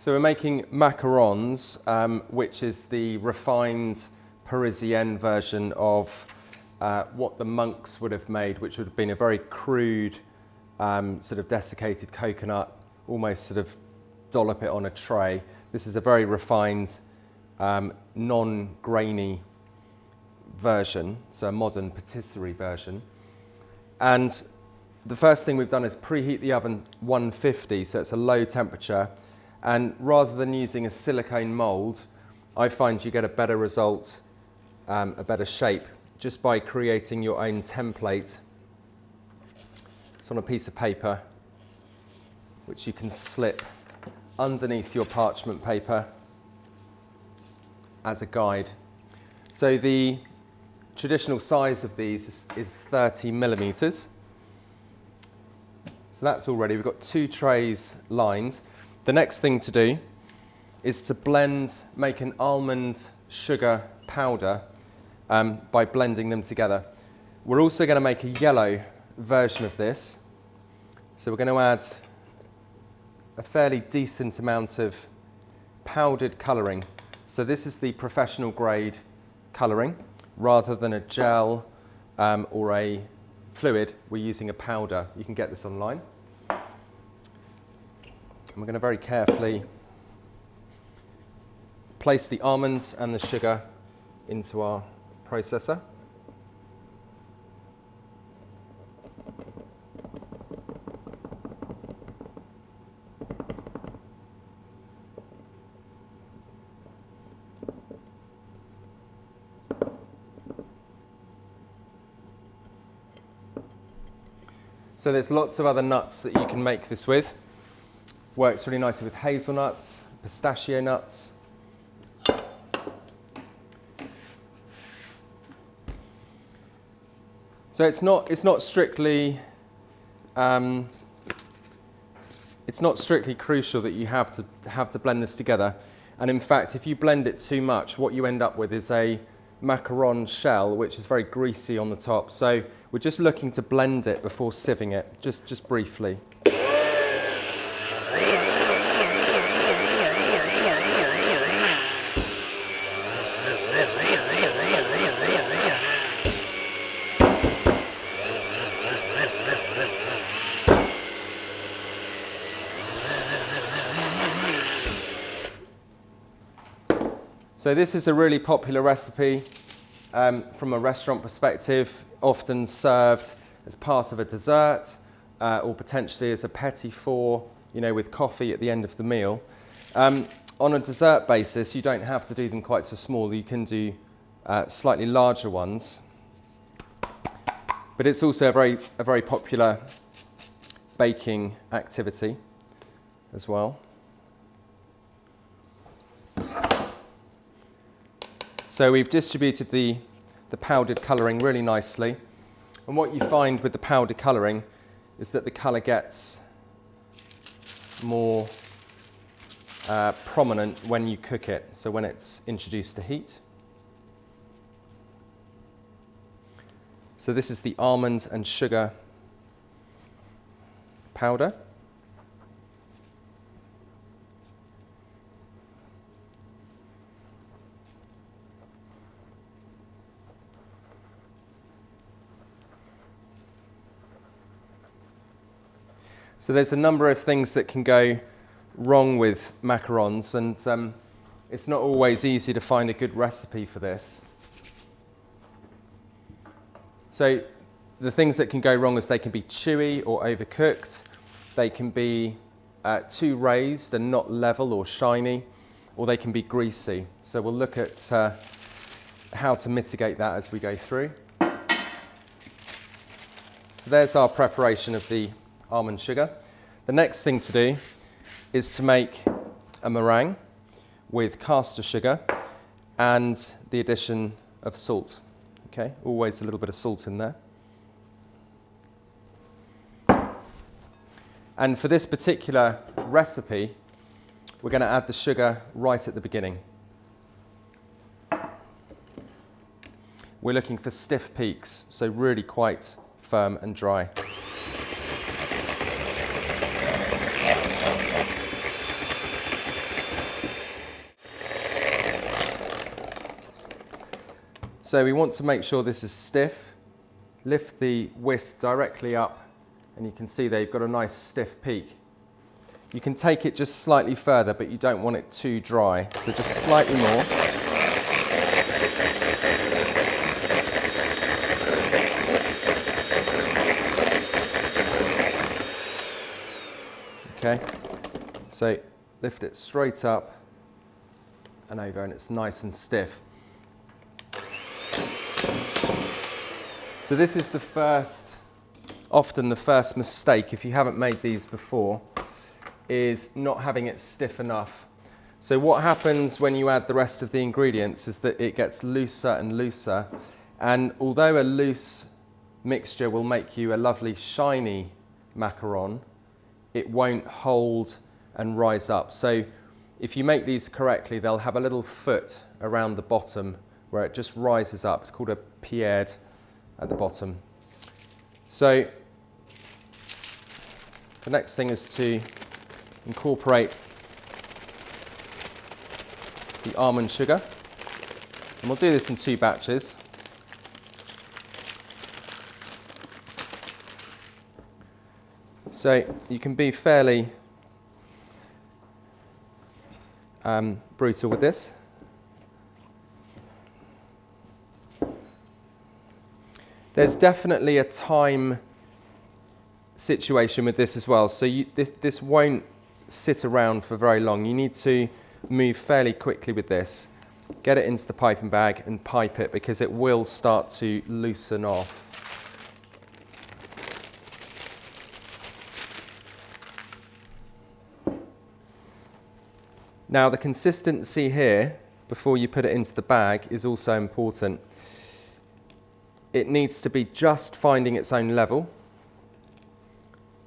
So we're making macarons, which is the refined Parisienne version of what the monks would have made, which would have been a very crude, sort of desiccated coconut, almost sort of dollop it on a tray. This is a very refined, non-grainy version, so a modern patisserie version. And the first thing we've done is preheat the oven 150, so it's a low temperature. And rather than using a silicone mold, I find you get a better result, a better shape, just by creating your own template. It's on a piece of paper, which you can slip underneath your parchment paper as a guide. So the traditional size of these is 30 millimeters. So that's all ready. We've got 2 trays lined. The next thing to do is to blend, make an almond sugar powder by blending them together. We're also going to make a yellow version of this. So we're going to add a fairly decent amount of powdered colouring. So this is the professional grade colouring. Rather than a gel or a fluid, we're using a powder. You can get this online. And we're going to very carefully place the almonds and the sugar into our processor. So there's lots of other nuts that you can make this with. Works really nicely with hazelnuts, pistachio nuts. So it's not strictly crucial that you have to blend this together. And in fact, if you blend it too much, what you end up with is a macaron shell, which is very greasy on the top. So we're just looking to blend it before sieving it, just briefly. So this is a really popular recipe from a restaurant perspective, often served as part of a dessert or potentially as a petit four, you know, with coffee at the end of the meal. On a dessert basis, you don't have to do them quite so small. You can do slightly larger ones. But it's also a very popular baking activity as well. So we've distributed the powdered colouring really nicely. And what you find with the powdered colouring is that the colour gets more prominent when you cook it, so when it's introduced to heat. So this is the almond and sugar powder. So there's a number of things that can go wrong with macarons, and it's not always easy to find a good recipe for this. So the things that can go wrong is they can be chewy or overcooked, they can be too raised and not level or shiny, or they can be greasy. So we'll look at how to mitigate that as we go through. So there's our preparation of the almond sugar. The next thing to do is to make a meringue with caster sugar and the addition of salt. Okay, always a little bit of salt in there. And for this particular recipe, we're going to add the sugar right at the beginning. We're looking for stiff peaks, so really quite firm and dry. So we want to make sure this is stiff. Lift the whisk directly up and you can see there you've got a nice stiff peak. You can take it just slightly further, but you don't want it too dry. So just slightly more. Okay, so lift it straight up and over and it's nice and stiff. So this is often the first mistake if you haven't made these before, is not having it stiff enough. So what happens when you add the rest of the ingredients is that it gets looser and looser, and although a loose mixture will make you a lovely shiny macaron, it won't hold and rise up. So if you make these correctly, they'll have a little foot around the bottom where it just rises up. It's called a pierre at the bottom. So the next thing is to incorporate the almond sugar, and we'll do this in 2 batches. So you can be fairly brutal with this. There's definitely a time situation with this as well, so this won't sit around for very long. You need to move fairly quickly with this. Get it into the piping bag and pipe it because it will start to loosen off. Now the consistency here, before you put it into the bag, is also important. It needs to be just finding its own level,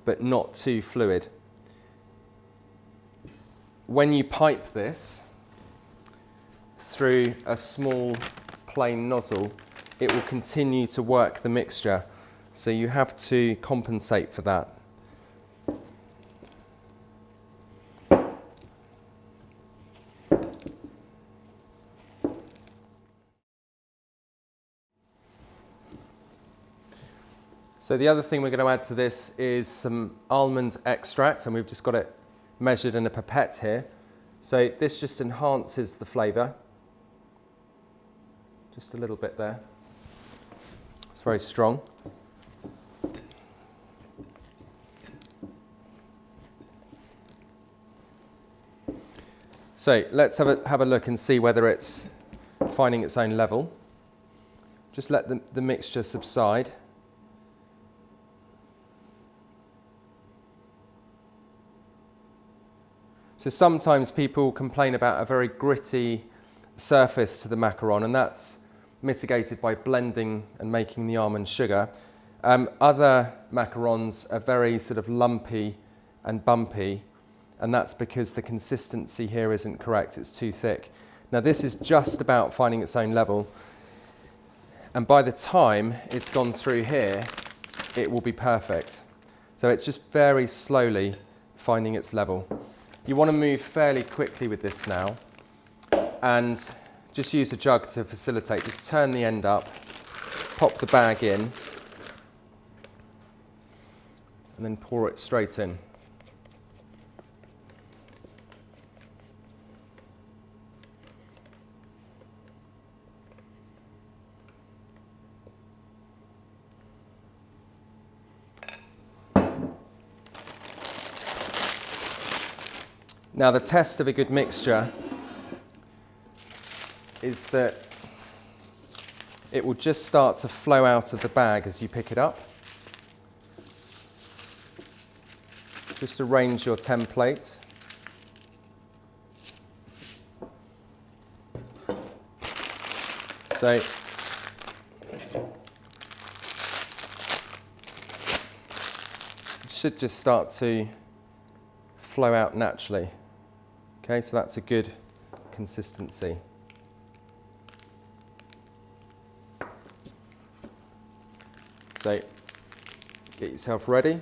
but not too fluid. When you pipe this through a small plain nozzle, it will continue to work the mixture. So you have to compensate for that. So the other thing we're going to add to this is some almond extract, and we've just got it measured in a pipette here. So this just enhances the flavour. Just a little bit there. It's very strong. So let's have a look and see whether it's finding its own level. Just let the mixture subside. So sometimes people complain about a very gritty surface to the macaron, and that's mitigated by blending and making the almond sugar. Other macarons are very sort of lumpy and bumpy, and that's because the consistency here isn't correct, it's too thick. Now this is just about finding its own level, and by the time it's gone through here, it will be perfect. So it's just very slowly finding its level. You want to move fairly quickly with this now, and just use a jug to facilitate. Just turn the end up, pop the bag in, and then pour it straight in. Now the test of a good mixture is that it will just start to flow out of the bag as you pick it up. Just arrange your template. So it should just start to flow out naturally. Okay, so that's a good consistency. So get yourself ready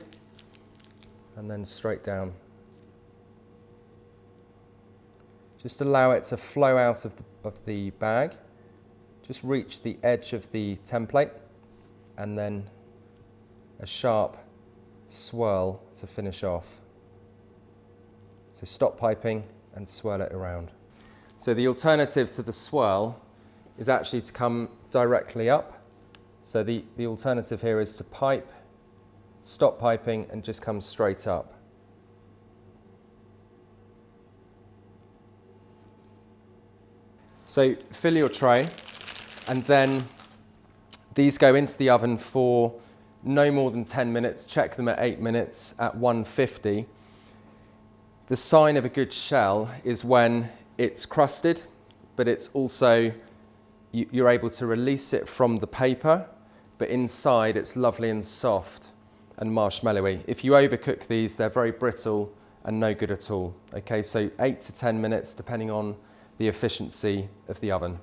and then straight down. Just allow it to flow out of the bag just reach the edge of the template and then a sharp swirl to finish off. So stop piping and swirl it around. So the alternative to the swirl is actually to come directly up. So the alternative here is to pipe, stop piping and just come straight up. So fill your tray and then these go into the oven for no more than 10 minutes. Check them at 8 minutes at 150. The sign of a good shell is when it's crusted, but it's also, you're able to release it from the paper, but inside it's lovely and soft and marshmallowy. If you overcook these, they're very brittle and no good at all. Okay, so 8 to 10 minutes depending on the efficiency of the oven.